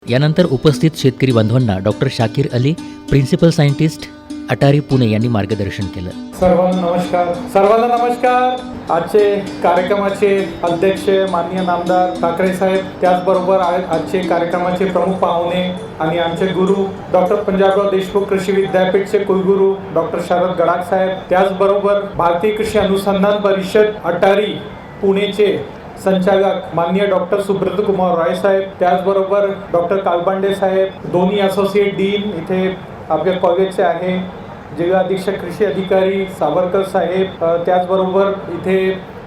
यानंतर उपस्थित शेतकरी बांधवांना doctor Shakir Ali, principal scientist, ATARI Pune यांनी मार्गदर्शन केलं. सर्वांना नमस्कार. आजचे कार्यक्रमाचे अध्यक्ष माननीय नामदार ठाकरे साहेब, त्याचबरोबर आजचे कार्यक्रमाचे प्रमुख पाहुणे आणि आमचे गुरु डॉक्टर पंजाबराव देशमुख कृषी विद्यापीठचे कुलगुरू डॉक्टर शरद गडाख साहेब, त्याचबरोबर भारतीय कृषी अनुसंधान परिषद अटारी पुणेचे संचालक माननीय डॉक्टर सुब्रत कुमार रॉय साहेब, त्याचबरोबर डॉक्टर कालबांडे साहेब, दोन्ही असोसिएट डीन इथे आपल्या कॉलेजचे आहे, जिल्हा अधीक्षक कृषी अधिकारी सावरकर साहेब, त्याचबरोबर इथे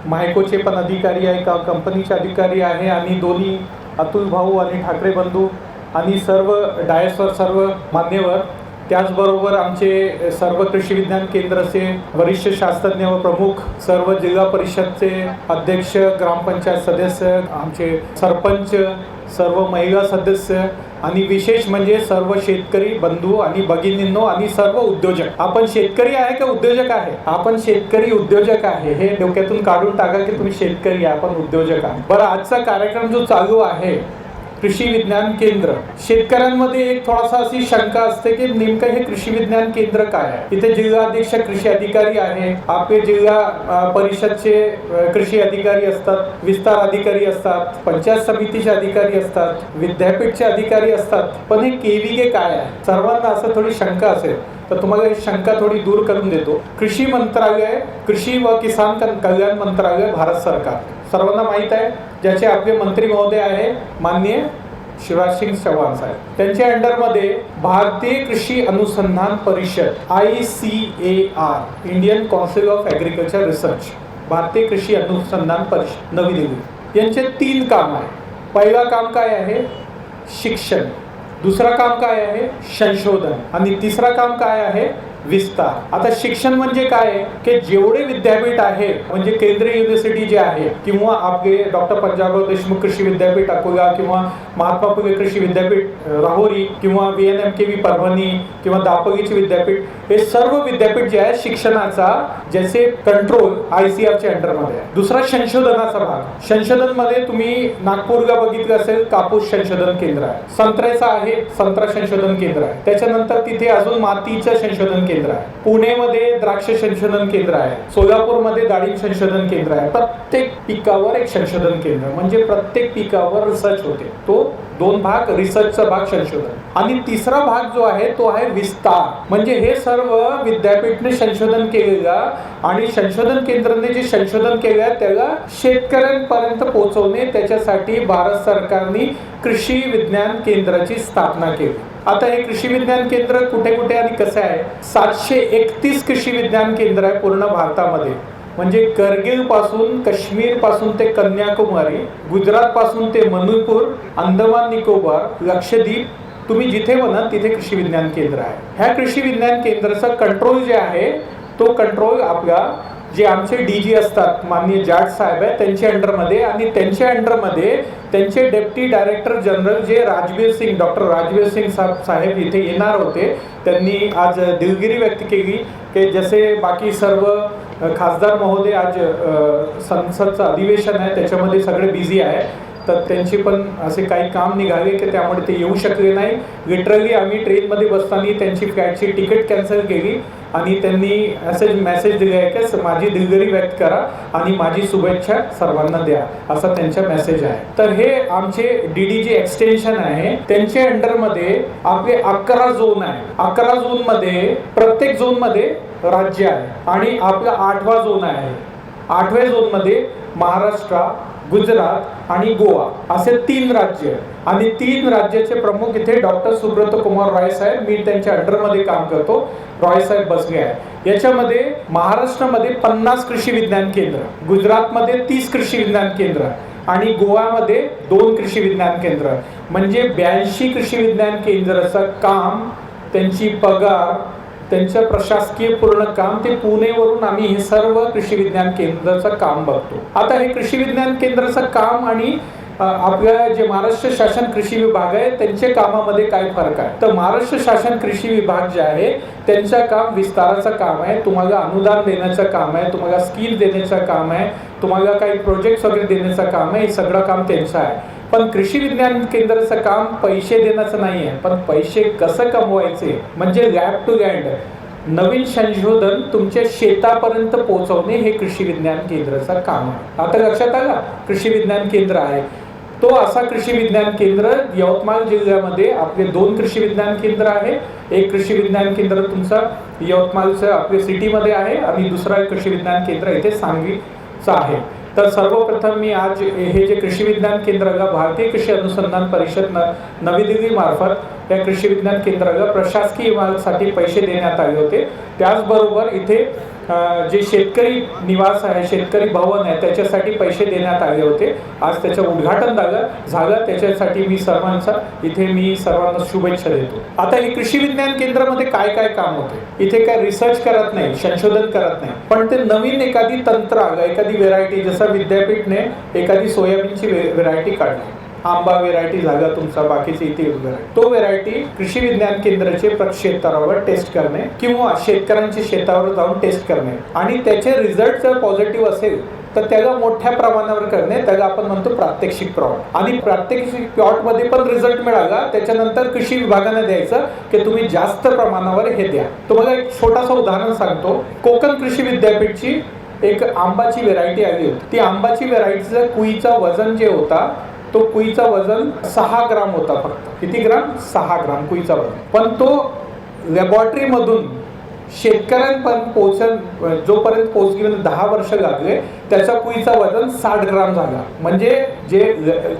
मायकोचे पण अधिकारी आहे, कंपनीचे अधिकारी आहे, आणि दोन्ही अतुल भाऊ आणि ठाकरे बंधू आणि सर्व डायसवर सर्व मान्यवर, त्याचबरोबर आमचे सर्व कृषी विज्ञान केंद्राचे वरिष्ठ शास्त्रज्ञ व प्रमुख, सर्व जिल्हा परिषदचे अध्यक्ष, ग्रामपंचायत सदस्य, आमचे सरपंच, सर्व महिला सदस्य आणि विशेष म्हणजे सर्व शेतकरी बंधू आणि भगिनींनो आणि सर्व उद्योजक. आपण शेतकरी आहे का उद्योजक आहे? आपण शेतकरी उद्योजक आहे, हे डोक्यातून काढून टाका की तुम्ही शेतकरी आहे, आपण उद्योजक आहे. बरं, आजचा कार्यक्रम जो चालू आहे कृषी विज्ञान केंद्र, शेतकऱ्यांमध्ये एक थोडासा अशी शंका असते की नेमकं हे कृषी विज्ञान केंद्र काय आहे. इथे जिल्हा अधीक्षक कृषी अधिकारी आहे, आपले जिल्हा परिषदचे कृषी अधिकारी असतात, विस्तार अधिकारी असतात, पंचायत समितीचे अधिकारी असतात, विद्यापीठचे अधिकारी असतात, पण हे केव्हीके काय आहे, सर्वांना असं थोडी शंका असेल तर तुम्हाला ही शंका थोडी दूर करून देतो. कृषी मंत्रालय, कृषी व किसान कल्याण मंत्रालय, भारत सरकार, सर्वांना माहीत आहे, ज्याचे आपले मंत्री महोदय आहे माननीय शिवराज सिंग चौहान साहेब, त्यांच्या अंडरमध्ये भारतीय कृषी अनुसंधान परिषद ICAR, Indian council of agriculture research, भारतीय कृषी अनुसंधान परिषद नवी दिल्ली, यांचे 3 काम आहे. पहिला काम काय आहे? शिक्षण. दुसरा काम काय आहे? संशोधन. आणि तिसरा काम काय आहे? विस्तार. आता शिक्षण म्हणजे काय की जेवढे विद्यापीठ आहे, म्हणजे केंद्रीय युनिव्हर्सिटी जे आहे, किंवा आपले डॉक्टर पंजाबराव देशमुख कृषी विद्यापीठ अकोला, किंवा महात्मा फुले कृषी विद्यापीठ राहुरी, किंवा VNMKV परभणी, किंवा दापोलीचे विद्यापीठ, हे सर्व विद्यापीठ जे आहे शिक्षणाचा ज्याचे कंट्रोल ICARच्या अंडरमध्ये आहे. दुसरा संशोधनाचा भाग. संशोधन मध्ये तुम्ही नागपूरला बघितलं असेल, कापूस संशोधन केंद्र आहे, संत्र्याचा आहे, संत्रा संशोधन केंद्र आहे, त्याच्यानंतर तिथे अजून मातीचं संशोधन केंद्र आहे, पुणेमध्ये द्राक्ष संशोधन केंद्र आहे, सोलापूरमध्ये डाळिंब संशोधन केंद्र आहे. प्रत्येक पिकावर एक संशोधन केंद्र, म्हणजे प्रत्येक पिकावर रिसर्च होते. तो 2 भाग, रिसर्चचा भाग संशोधन, आणि तिसरा भाग जो आहे तो आहे विस्तार. म्हणजे हे सर्व विद्यापीठने संशोधन केलेलं आणि संशोधन केंद्राने जे संशोधन केलं आहे त्याला शेतकऱ्यांपर्यंत पोहोचवणे, त्याच्यासाठी भारत सरकारने कृषी विज्ञान केंद्राची स्थापना केली. आता हे कृषी विज्ञान केंद्र कुठे कुठे आणि कसं आहे? 731 कृषी विज्ञान केंद्र आहे पूर्ण भारतामध्ये, म्हणजे करगिल पासून, काश्मीर पासून ते कन्याकुमारी, गुजरात पासून ते मणिपूर, अंदमान निकोबार, लक्षद्वीप, तुम्ही जिथे म्हणा तिथे कृषी विज्ञान केंद्र आहे. ह्या कृषी विज्ञान केंद्राचा कंट्रोल जे आहे तो कंट्रोल आपला जे आमचे DG असतात माननीय जाट साहेब आहे त्यांच्या अंडरमध्ये, आणि त्यांच्या अंडरमध्ये त्यांचे डेप्टी डायरेक्टर जनरल जे राजवीर सिंग, डॉक्टर राजवीर सिंग साहेब इथे येणार होते. त्यांनी आज दिलगिरी व्यक्त केली की जसे बाकी सर्व खासदार महोदय आज संसदचं अधिवेशन आहे त्याच्यामध्ये सगळे बिझी आहे, तर त्यांची पण असे काही काम निघाले की त्यामुळे ते येऊ शकले नाही. लिटरली आम्ही ट्रेनमध्ये बसताना त्यांची फ्लाईटची तिकीट कॅन्सल केली आणि त्यांनी मेसेज दिले आहे की माझी दिलगिरी व्यक्त करा आणि माझी शुभेच्छा सर्वांना द्या, असा त्यांचा मेसेज आहे. तर हे आमचे DDG एक्सटेन्शन आहे, त्यांच्या अंडरमध्ये आपले 11 झोन आहे. 11 झोनमध्ये प्रत्येक झोनमध्ये राज्य आहे, आणि आपला 8वा झोन आहे. 8व्या झोनमध्ये महाराष्ट्र, गुजरात आणि गोवा असे 3 राज्य, आणि 3 राज्याचे प्रमुख इथे डॉक्टर सुब्रत कुमार रॉय साहेब, मी त्यांच्या अंडरमध्ये काम करतो, रॉय साहेब बसले आहे. याच्यामध्ये महाराष्ट्रामध्ये 50 कृषी विज्ञान केंद्र, गुजरातमध्ये 30 कृषी विज्ञान केंद्र आणि गोवामध्ये 2 कृषी विज्ञान केंद्र, म्हणजे 82 कृषी विज्ञान केंद्राचं काम, त्यांची पगार, त्यांचं प्रशासकीय पूर्ण काम ते पुणेवरून आम्ही हे सर्व कृषी विज्ञान केंद्राचं काम बघतो. आता हे कृषी विज्ञान केंद्राचं काम आणि आपल्या जे महाराष्ट्र शासन कृषी विभाग आहे त्यांच्या कामामध्ये काय फरक आहे? तर महाराष्ट्र शासन कृषी विभाग जे आहे त्यांचं काम विस्ताराचं काम आहे, तुम्हाला अनुदान देण्याचं काम आहे, तुम्हाला स्किल देण्याचं काम आहे, तुम्हाला काही प्रोजेक्ट्स वगैरे देण्याचं काम आहे, हे सगळं काम त्यांचं आहे. पण कृषी विज्ञान केंद्राचं काम पैसे देण्याचं नाही आहे, पण पैसे कसं कमवायचे म्हणजे लॅब टू लँड नवीन संशोधन तुमच्या शेतापर्यंत पोहोचवणे हे कृषी विज्ञान केंद्राचं काम आहे. आता लक्षात आलं, कृषी विज्ञान केंद्र आहे तो असा कृषी विज्ञान केंद्र यवतमाळ जिल्ह्यामध्ये आपले 2 कृषी विज्ञान केंद्र आहे. एक कृषी विज्ञान केंद्र तुमचा यवतमाळचं आपल्या सिटीमध्ये आहे आणि दुसरा कृषी विज्ञान केंद्र इथे सांगलीचं आहे. तर सर्वप्रथम मी आज हे जे कृषी विज्ञान केंद्राला भारतीय कृषी अनुसंधान परिषद नवी दिल्ली मार्फत या कृषी विज्ञान केंद्राला प्रशासकीय इमारतीसाठी पैसे देण्यात आले होते. त्याचबरोबर इथे जे शेतकरी निवास आहे, शेतकरी भवन आहे, त्याच्यासाठी पैसे देण्यात आले होते. आज त्याचं उद्घाटन झालं. त्याच्यासाठी मी सर्वांना शुभेच्छा देतो. आता हे कृषी विज्ञान केंद्रामध्ये काय काय काम होते, इथे काय रिसर्च करत नाही, संशोधन करत नाही, पण ते नवीन एखादी तंत्र आलं, एखादी व्हेरायटी, जसं विद्यापीठने एखादी सोयाबीनची व्हेरायटी काढली, आंबा व्हेरायटी झाला तुमचा, बाकीचे इथे तो व्हेरायटी कृषी विज्ञान केंद्राचे क्षेत्रावर टेस्ट करणे किंवा शेतकऱ्यांच्या शेतावर जाऊन टेस्ट करणे आणि त्याचे रिझल्ट जर पॉझिटिव्ह असेल तर त्याला मोठ्या प्रमाणावर करणे, त्याला आपण म्हणतो प्रात्यक्षिक प्लॉट. आणि प्रात्यक्षिक प्लॉट मध्ये पण रिझल्ट मिळाला, त्याच्यानंतर कृषी विभागाने द्यायचं की तुम्ही जास्त प्रमाणावर हे द्या. तुम्हाला एक छोटासा उदाहरण सांगतो. कोकण कृषी विद्यापीठची एक आंबाची व्हेरायटी आली होती. ती आंबाची व्हेरायटीचं कुईचा वजन जे होता तो कुईचा वजन 6 ग्राम होता. फक्त किती ग्राम? 6 ग्राम कुईचा वजन. पण तो लॅबॉरेटरीमधून शेतकऱ्यांपर्यंत जोपर्यंत पोहोचले 10 वर्ष लागले, त्याचा कुईचा वजन 60 ग्राम झाला. म्हणजे जे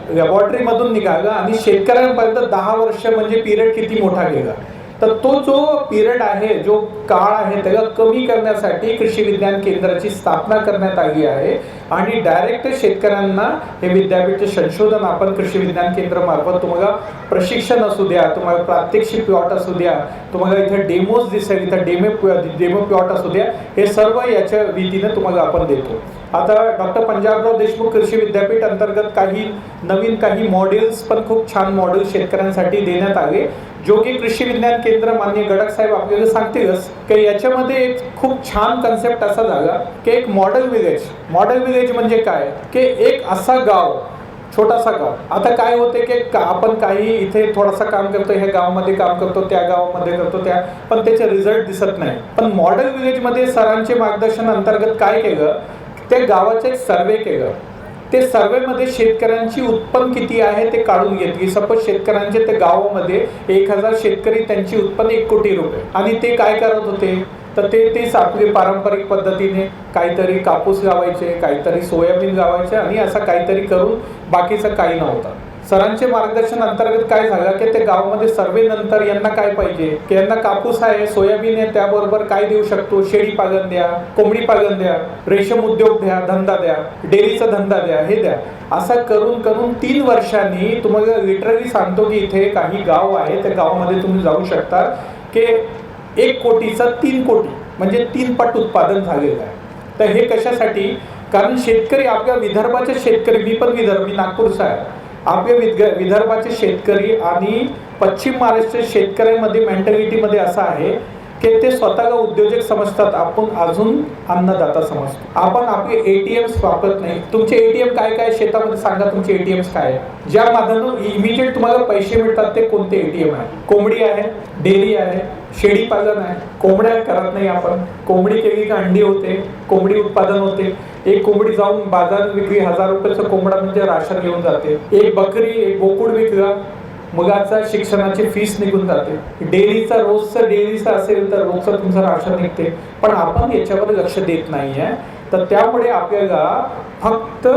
लॅबॉरेटरीमधून निघाला आणि शेतकऱ्यांपर्यंत 10 वर्ष म्हणजे पिरियड किती मोठा गेला. तर तो जो पिरियड आहे, जो काळ आहे, त्याला कमी करण्यासाठी कृषी विज्ञान केंद्राची स्थापना करण्यात आली आहे आणि डायरेक्ट शेतकऱ्यांना हे विद्यापीठ संशोधन आपण कृषी विज्ञान केंद्र मार्फत तुम्हाला प्रशिक्षण असू द्या, तुम्हाला प्रात्यक्षिक प्लॉट असू द्या, तुम्हाला इथे डेमोज दिसेल, इथे डेमो प्लॉट असू द्या, हे सर्व याच्या रीतीने तुम्हाला आपण देतो. आता डॉक्टर पंजाबराव देशमुख कृषी विद्यापीठ अंतर्गत काही मॉडेल्स पण खूप छान मॉडेल शेतकऱ्यांसाठी देण्यात आले, जो की कृषी विज्ञान केंद्र माननीय गडक साहेब आपल्याला सांगतीलच की याच्यामध्ये एक खूप छान कन्सेप्ट असा झाला की एक मॉडेल विलेज म्हणजे काय की एक असा गाव, छोटासा गाव. आता काय होते की आपण काही इथे थोडासा काम करतो, ह्या गावामध्ये काम करतो, त्या गावामध्ये करतो, पण त्याचे रिझल्ट दिसत नाही. पण मॉडेल विलेजमध्ये सरांचे मार्गदर्शन अंतर्गत काय केलं, त्या गावाचे एक सर्वे केलं. ते सर्वेमध्ये शेतकऱ्यांची उत्पन्न किती आहे ते काढून घेतली. सपोज शेतकऱ्यांचे त्या गावामध्ये 1000 शेतकरी, त्यांची उत्पन्न 1 कोटी रुपये. आणि ते काय करत होते, तर तेच आपली पारंपरिक पद्धतीने काहीतरी कापूस लावायचे, काहीतरी सोयाबीन लावायचे आणि असं काहीतरी करून बाकीचं काही नव्हतं. सरांचे मार्गदर्शन अंतर्गत काय झालं की त्या गावामध्ये सर्वे नंतर यांना काय पाहिजे की यांना कापूस आहे, सोयाबीन आहे, त्याबरोबर काय देऊ शकतो, शेळी पालन द्या, कोंबडी पालन द्या, रेशीम उद्योग द्या, धंदा द्या, डेअरीचा धंदा द्या, हे द्या. असं करून 3 वर्षांनी तुम्हाला लिटरली सांगतो की इथे काही गाव आहे, त्या गावामध्ये तुम्ही जाऊ शकता की 1 कोटीचा 3 कोटी म्हणजे 3 पट उत्पादन झालेलं आहे. तर हे कशासाठी, कारण शेतकरी आपल्या विदर्भाचे शेतकरी, मी नागपूरचा आहे, आपल्या विदर्भाचे शेतकरी आणि पश्चिम महाराष्ट्र शेतकऱ्यांमध्ये मेंटॅलिटीमध्ये असं आहे की ते स्वतःला उद्योजक समजतात, आपण अजून अन्नदाता समजतो. आपण आपले ATMs वापरत नाही. तुमचे ATM काय शेतामध्ये सांगा, तुमचे ATMs काय आहे, ज्या माध्यमातून इमिजिएट तुम्हाला पैसे मिळतात ते कोणते ATM आहे? कोंबडी आहे, डेअरी आहे, शेळी पालन आहे. कोंबड्या करत नाही आपण, कोंबडी केली का अंडी होते, कोंबडी उत्पादन होते. एक कोंबडी जाऊन बाजारात विकली, 1000 रुपयाचा कोंबडा म्हणजे राशन घेऊन जाते. एक बकरी, एक बोकुड विकला, मुलाचा शिक्षणाची फीस निघून जाते. डेअरीचा असेल तर रोजचं तुमचं राशन निघते. पण आपण याच्यावर लक्ष देत नाहीये. तर त्यामुळे आपल्याला फक्त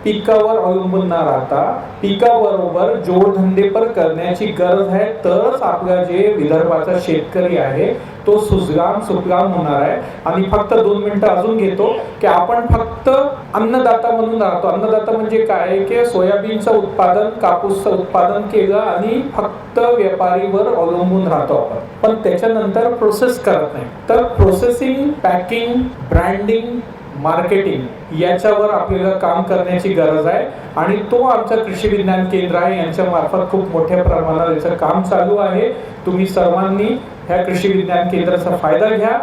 पिकावर अवलंबून न राहता पिकाबरोबर जोडधंदे पण करण्याची गरज आहे. तरच आपला जे विदर्भाचा शेतकरी आहे तो सुजलाम होणार आहे. आणि फक्त 2 मिनिटं अजून घेतो की आपण फक्त अन्नदाता म्हणून राहतो. अन्नदाता म्हणजे काय की सोयाबीनचं उत्पादन, कापूसचं उत्पादन केलं आणि फक्त व्यापारीवर अवलंबून राहतो आपण, पण त्याच्यानंतर प्रोसेस करत नाही. तर प्रोसेसिंग, पॅकिंग, ब्रँडिंग, मार्केटिंग याच्यावर आपल्याला काम करण्याची गरज आहे. आणि तो आमचा कृषी विज्ञान केंद्र आहे, यांच्या मार्फत खूप मोठ्या प्रमाणात याचं काम चालू आहे. तुम्ही सर्वांनी ह्या कृषी विज्ञान केंद्राचा फायदा घ्या.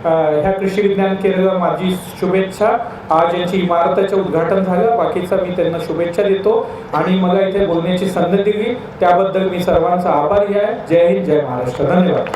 ह्या कृषी विज्ञान केंद्राला माझी शुभेच्छा. आज यांची इमारतीचे उद्घाटन झालं, बाकीचा मी त्यांना शुभेच्छा देतो आणि मला इथे बोलण्याची संधी दिली त्याबद्दल मी सर्वांचा आभारी आहे. जय हिंद, जय महाराष्ट्र. धन्यवाद.